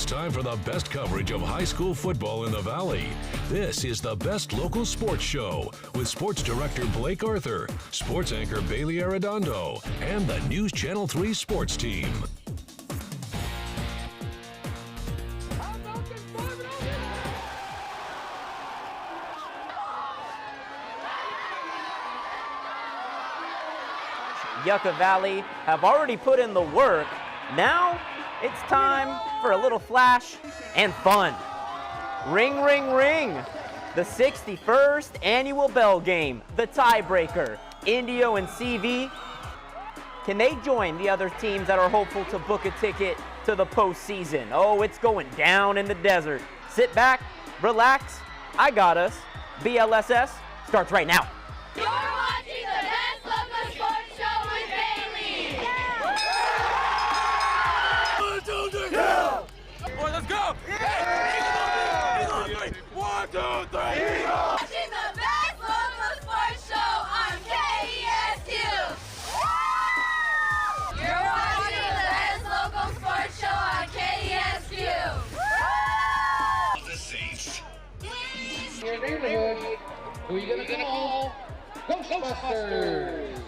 It's time for the best coverage of high school football in the Valley. This is the Best Local Sports Show with Sports Director Blake Arthur, Sports Anchor Bailey Arredondo, and the News Channel 3 Sports Team. Yucca Valley have already put in the work. Now it's time for a little flash and fun. Ring, ring, ring. The 61st annual bell game, the tiebreaker. Indio and CV. Can they join the other teams that are hopeful to book a ticket to the postseason? Oh, it's going down in the desert. Sit back, relax. I got us. BLSS starts right now. You're watching the best local sports show with Bailey. Yeah. 1, 2, 3. Yeah. Boy, let's go. Yeah. 1, 2, 3. You're watching the best local sports show on KESU. You're watching the best local sports show on KESU. The Saints. Your neighborhood. Who are you gonna call? Ghostbusters!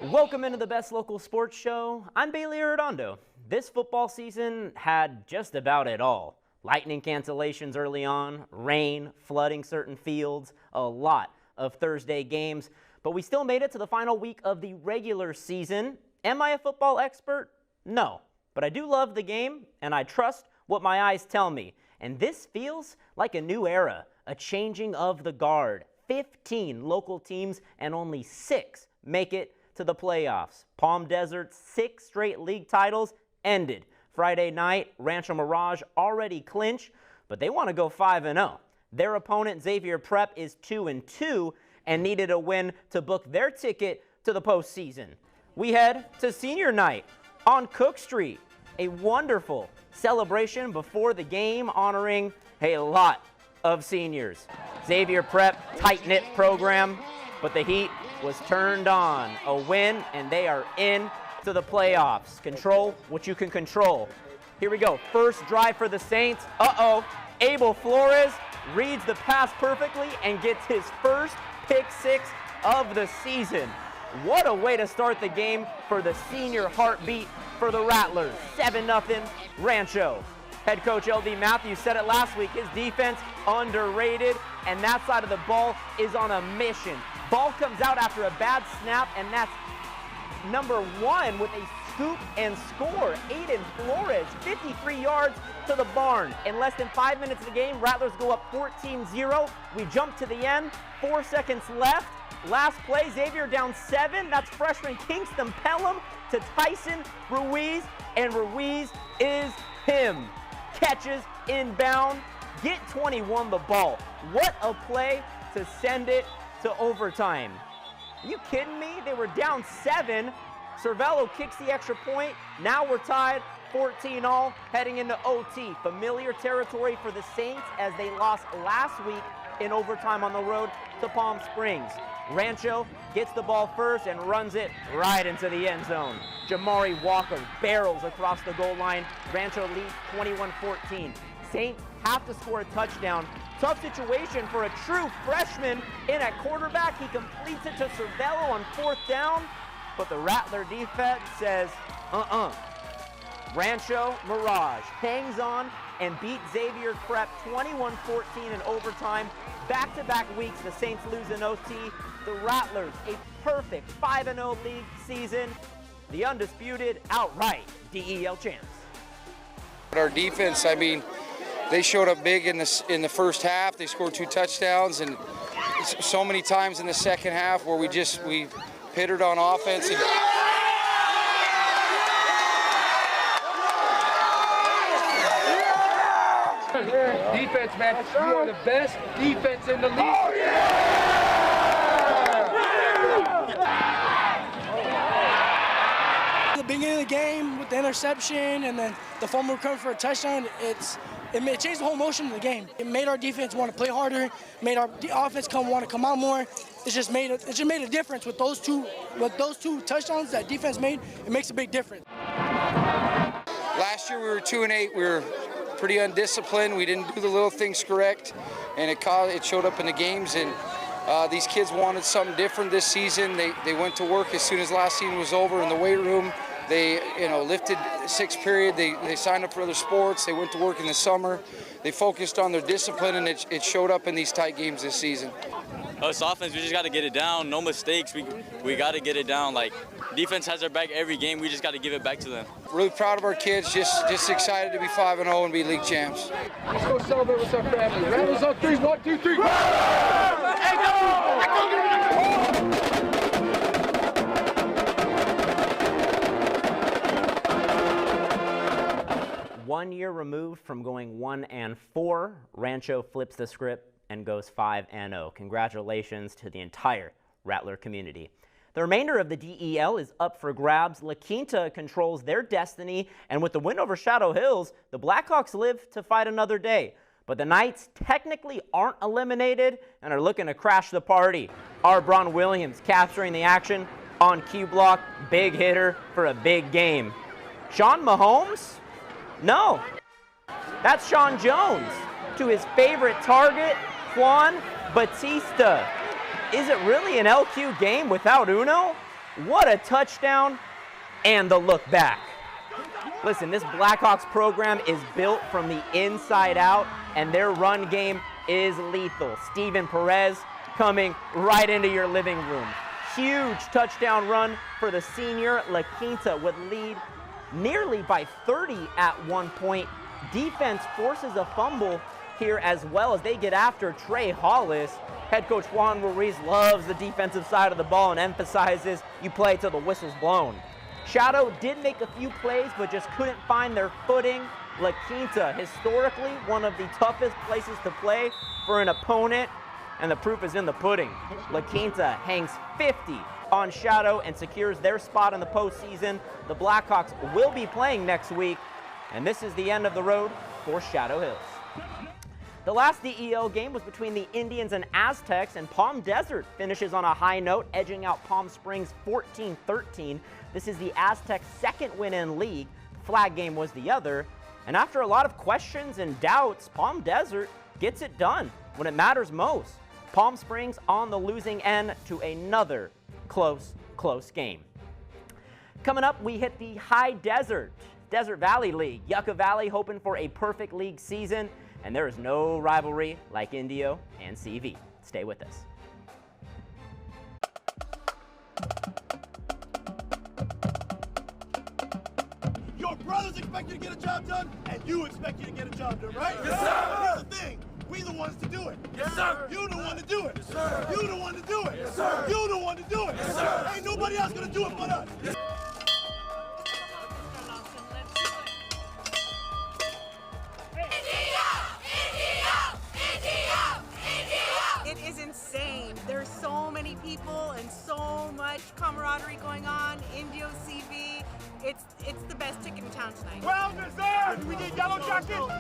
Welcome into the Best Local Sports Show. I'm Bailey Arredondo. This football season had just about it all. Lightning cancellations early on, rain, flooding certain fields, a lot of Thursday games, but we still made it to the final week of the regular season. Am I a football expert? No, but I do love the game, and I trust what my eyes tell me. And this feels like a new era, a changing of the guard. 15 local teams and only 6 make it to the playoffs. Palm Desert's 6 straight league titles ended Friday night. Rancho Mirage already clinched, but they want to go 5-0. Their opponent, Xavier Prep, is 2-2 and needed a win to book their ticket to the postseason. We head to senior night on Cook Street. A wonderful celebration before the game honoring a lot of seniors. Xavier Prep, tight-knit program, but the heat was turned on. A win, and they are in to the playoffs. Control what you can control. Here we go. First drive for the Saints. Abel Flores reads the pass perfectly and gets his first pick six of the season. What a way to start the game for the senior heartbeat for the Rattlers. 7-0 Rancho. Head coach LD Matthews said it last week, his defense underrated, and that side of the ball is on a mission. Ball comes out after a bad snap, and that's number 1 with a scoop and score. Aiden Flores, 53 yards to the barn. In less than 5 minutes of the game, Rattlers go up 14-0. We jump to the end, 4 seconds left. Last play, Xavier down 7. That's freshman Kingston Pelham to Tyson Ruiz, and Ruiz is him. Catches inbound, get 21 the ball. What a play to send it to overtime. Are you kidding me? They were down 7. Cervello kicks the extra point. Now we're tied 14-all heading into OT. Familiar territory for the Saints as they lost last week in overtime on the road to Palm Springs. Rancho gets the ball first and runs it right into the end zone. Jamari Walker barrels across the goal line. Rancho leads 21-14. Saints have to score a touchdown. Tough situation for a true freshman in at quarterback. He completes it to Cervello on 4th down, but the Rattler defense says, Rancho Mirage hangs on and beat Xavier Prep 21-14 in overtime. Back-to-back weeks, the Saints lose in OT. The Rattlers, a perfect 5-0 league season. The undisputed, outright DEL champs. Our defense, I mean, they showed up big in the first half. They scored 2 touchdowns, and so many times in the second half where we pittered on offense. And Defense, man. You are the best defense in the league. Oh, yeah! The beginning of the game with the interception and then the fumble recovery for a touchdown, it changed the whole motion of the game. It made our defense want to play harder, made our offense want to come out more. It just made a difference with those two touchdowns that defense made. It makes a big difference. last Last year we were 2-8. We were pretty undisciplined. We didn't do the little things correct, and it showed up in the games. And these kids wanted something different this season. They went to work as soon as last season was over in the weight room. They lifted 6th period. They signed up for other sports. They went to work in the summer. They focused on their discipline, and it showed up in these tight games this season. Us offense, we just got to get it down. No mistakes. We got to get it down. Like, defense has our back every game. We just got to give it back to them. Really proud of our kids. Just excited to be 5-0 and be league champs. Let's go celebrate with our family. Rambles on 3. 1, 2, 3. One year removed from going 1-4, Rancho flips the script and goes 5-0. Congratulations to the entire Rattler community. The remainder of the DEL is up for grabs. La Quinta controls their destiny, and with the win over Shadow Hills, the Blackhawks live to fight another day. But the Knights technically aren't eliminated and are looking to crash the party. Arbron Williams capturing the action on Q block, big hitter for a big game. Sean Mahomes? No, that's Sean Jones to his favorite target, Juan Batista. Is it really an LQ game without Uno? What a touchdown and the look back. Listen, this Blackhawks program is built from the inside out, and their run game is lethal. Steven Perez coming right into your living room. Huge touchdown run for the senior. La Quinta would lead nearly by 30 at one point. Defense forces a fumble here as well as they get after Trey Hollis. Head coach Juan Ruiz loves the defensive side of the ball and emphasizes you play till the whistle's blown. Shadow did make a few plays but just couldn't find their footing. La Quinta, historically one of the toughest places to play for an opponent, and the proof is in the pudding. La Quinta hangs 50 on Shadow and secures their spot in the postseason. The Blackhawks will be playing next week, and this is the end of the road for Shadow Hills. The last DEL game was between the Indians and Aztecs, and Palm Desert finishes on a high note, edging out Palm Springs 14-13. This is the Aztecs' second win in league. The flag game was the other, and after a lot of questions and doubts, Palm Desert gets it done when it matters most. Palm Springs on the losing end to another close game. Coming up, we hit the High Desert Valley League. Yucca Valley hoping for a perfect league season, and there is no rivalry like Indio and CV. Stay with us. Your brothers expect you to get a job done, and you expect you to get a job done, right? Yes, sir. Here's the thing. We the ones to do it. Yes, sir. You the one to do it. Yes, sir. You the one to do it. Yes, sir. You the one to do it. Yes, sir. Ain't nobody else gonna do it but us. Yes. It is insane. There's so many people and so much camaraderie going on. Indio CV. It's the best ticket in town tonight. Well deserved. Do we get yellow jackets?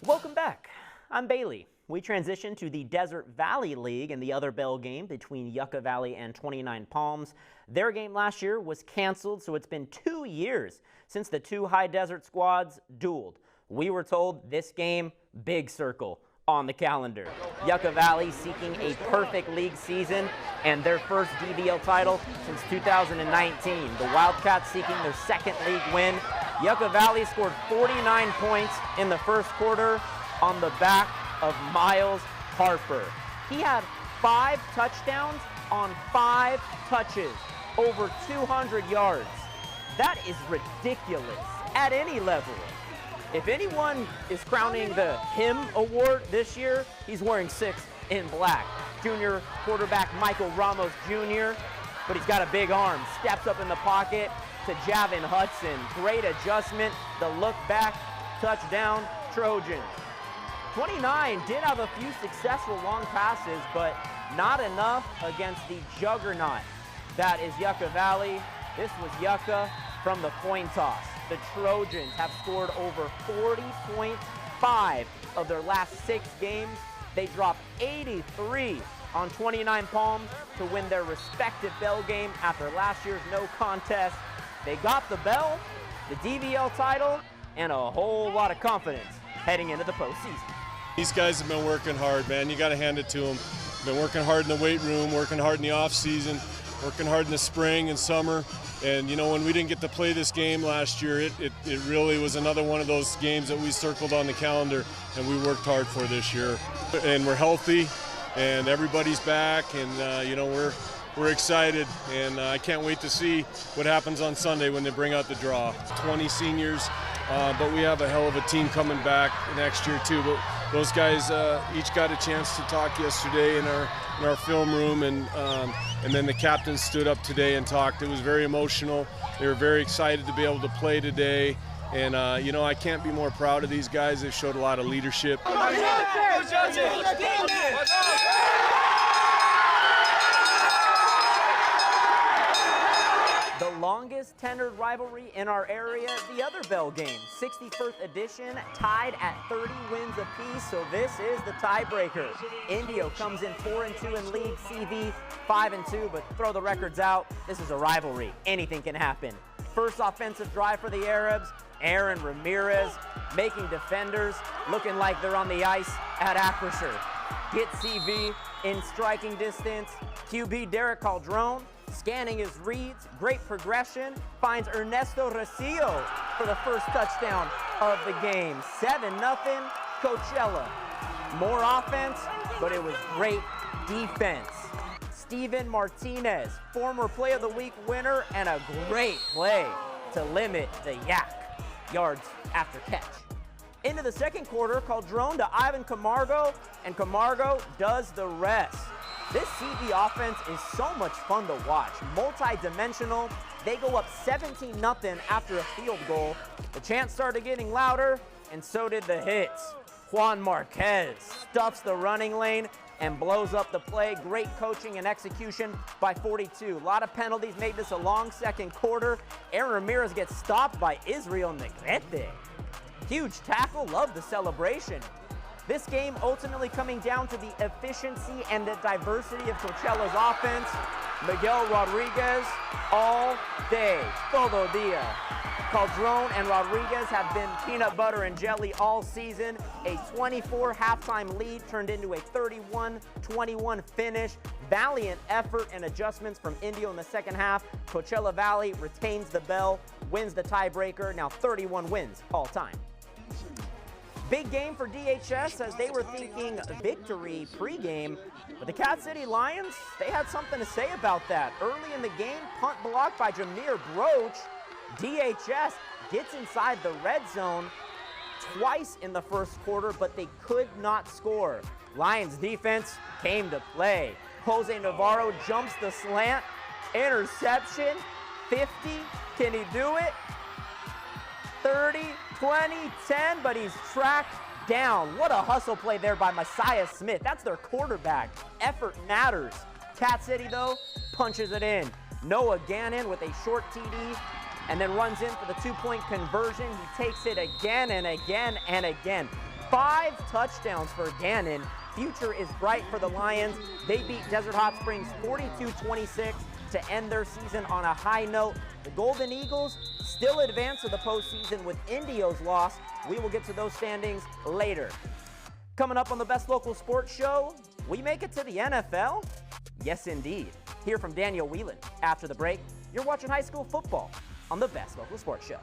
Welcome back. I'm Bailey. We transition to the Desert Valley League and the other bell game between Yucca Valley and 29 Palms. Their game last year was canceled, so it's been 2 years since the two High Desert squads dueled. We were told this game, big circle on the calendar. Yucca Valley seeking a perfect league season and their first DVL title since 2019. The Wildcats seeking their second league win. Yucca Valley scored 49 points in the first quarter on the back of Miles Harper. He had 5 touchdowns on 5 touches, over 200 yards. That is ridiculous at any level. If anyone is crowning the him award this year, he's wearing 6 in black. Junior quarterback Michael Ramos Jr., but he's got a big arm, steps up in the pocket to Javin Hudson. Great adjustment, the look back, touchdown, Trojans. 29 did have a few successful long passes, but not enough against the juggernaut that is Yucca Valley. This was Yucca from the coin toss. The Trojans have scored over 40 points, 5 of their last 6 games. They dropped 83 on 29 Palms to win their respective bell game after last year's no contest. They got the bell, the DVL title, and a whole lot of confidence heading into the postseason. These guys have been working hard, man. You got to hand it to them. Been working hard in the weight room, working hard in the off season, working hard in the spring and summer. And, you know, when we didn't get to play this game last year, it really was another one of those games that we circled on the calendar and we worked hard for this year. And we're healthy and everybody's back, and, you know, we're excited, and I can't wait to see what happens on Sunday when they bring out the draw. 20 seniors, but we have a hell of a team coming back next year too. But those guys each got a chance to talk yesterday in our film room, and then the captain stood up today and talked. It was very emotional. They were very excited to be able to play today, and you know, I can't be more proud of these guys. They've showed a lot of leadership. The longest tenured rivalry in our area, the other bell game, 61st edition, tied at 30 wins apiece, so this is the tiebreaker. Indio comes in 4-2 and leads CV 5-2, but throw the records out, this is a rivalry. Anything can happen. First offensive drive for the Arabs, Aaron Ramirez making defenders looking like they're on the ice at Acrisure. Get CV in striking distance. QB Derek Calderon scanning his reads, great progression, finds Ernesto Recio for the first touchdown of the game. 7-0 Coachella. More offense, but it was great defense. Steven Martinez, former Play of the Week winner, and a great play to limit the Yak yards after catch. Into the second quarter, Calderon to Ivan Camargo, and Camargo does the rest. This CV offense is so much fun to watch. Multi-dimensional. They go up 17-0 after a field goal. The chants started getting louder, and so did the hits. Juan Marquez stuffs the running lane and blows up the play. Great coaching and execution by 42. A lot of penalties made this a long second quarter. Aaron Ramirez gets stopped by Israel Negrete. Huge tackle, love the celebration. This game ultimately coming down to the efficiency and the diversity of Coachella's offense. Miguel Rodriguez all day, todo dia. Calderon and Rodriguez have been peanut butter and jelly all season. A 24 halftime lead turned into a 31-21 finish. Valiant effort and adjustments from Indio in the second half. Coachella Valley retains the bell, wins the tiebreaker, now 31 wins all time. Big game for DHS as they were thinking victory pregame, but the Cat City Lions, they had something to say about that. Early in the game, punt blocked by Jameer Broach. DHS gets inside the red zone twice in the first quarter, but they could not score. Lions defense came to play. Jose Navarro jumps the slant, interception, 50, can he do it? 30, 20, 10, but he's tracked down. What a hustle play there by Messiah Smith. That's their quarterback. Effort matters. Cat City, though, punches it in. Noah Gannon with a short TD and then runs in for the two-point conversion. He takes it again and again and again. 5 touchdowns for Gannon. Future is bright for the Lions. They beat Desert Hot Springs 42-26 to end their season on a high note. The Golden Eagles still advance to the postseason with Indio's loss. We will get to those standings later. Coming up on the Best Local Sports Show, we make it to the NFL? Yes, indeed. Hear from Daniel Whelan. After the break, you're watching high school football on the Best Local Sports Show.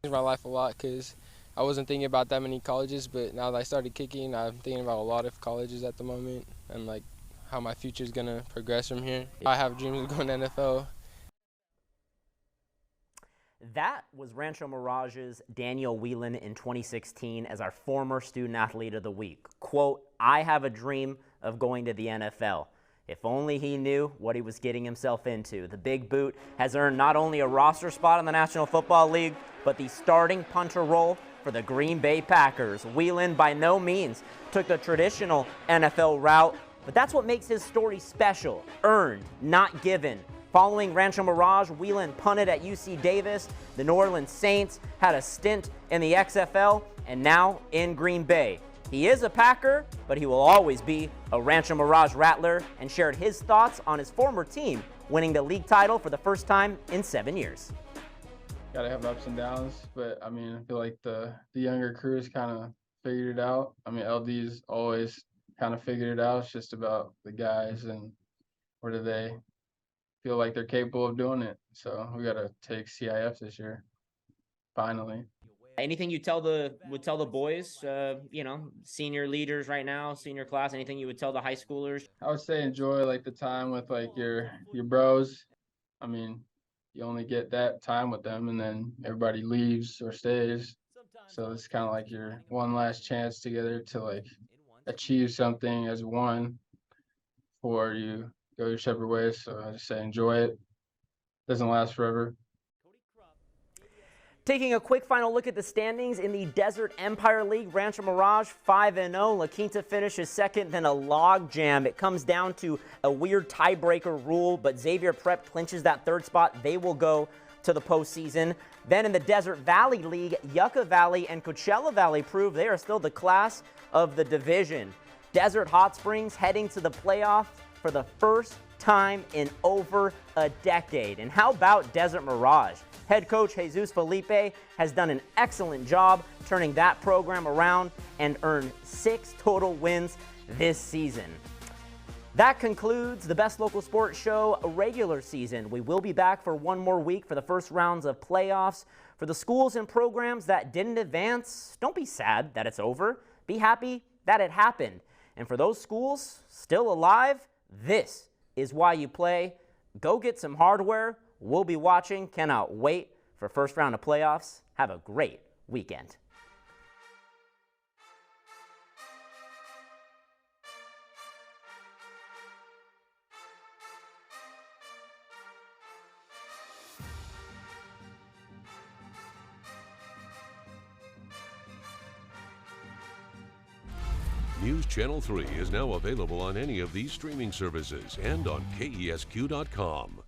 Changed my life a lot because I wasn't thinking about that many colleges, but now that I started kicking, I'm thinking about a lot of colleges at the moment and like how my future is going to progress from here. I have dreams of going to NFL. That was Rancho Mirage's Daniel Whelan in 2016 as our former Student Athlete of the Week. Quote, I have a dream of going to the NFL. If only he knew what he was getting himself into. The Big Boot has earned not only a roster spot in the National Football League, but the starting punter role for the Green Bay Packers. Whelan by no means took the traditional NFL route, but that's what makes his story special. Earned, not given. Following Rancho Mirage, Whelan punted at UC Davis. The New Orleans Saints had a stint in the XFL, and now in Green Bay. He is a Packer, but he will always be a Rancho Mirage Rattler, and shared his thoughts on his former team winning the league title for the first time in 7 years. Gotta have ups and downs, but I mean, I feel like the younger crews kind of figured it out. I mean, LD's always kind of figured it out. It's just about the guys and where do they feel like they're capable of doing it. So we gotta take CIF this year, finally. Anything you would tell the boys, you know, senior leaders right now, senior class, anything you would tell the high schoolers? I would say enjoy like the time with like your bros. I mean, you only get that time with them and then everybody leaves or stays. So it's kind of like your one last chance together to like achieve something as one before you go your separate ways. So I just say enjoy it. Doesn't last forever. Taking a quick final look at the standings in the Desert Empire League, Rancho Mirage 5-0. La Quinta finishes second, then a log jam. It comes down to a weird tiebreaker rule, but Xavier Prep clinches that third spot. They will go to the postseason. Then in the Desert Valley League, Yucca Valley and Coachella Valley prove they are still the class of the division. Desert Hot Springs heading to the playoff for the first time in over a decade. And how about Desert Mirage? Head coach Jesus Felipe has done an excellent job turning that program around and earned 6 total wins this season. That concludes the Best Local Sports Show regular season. We will be back for one more week for the first rounds of playoffs. For the schools and programs that didn't advance, don't be sad that it's over. Be happy that it happened. And for those schools still alive, this is why you play. Go get some hardware. We'll be watching. Cannot wait for first round of playoffs. Have a great weekend. News Channel 3 is now available on any of these streaming services and on KESQ.com.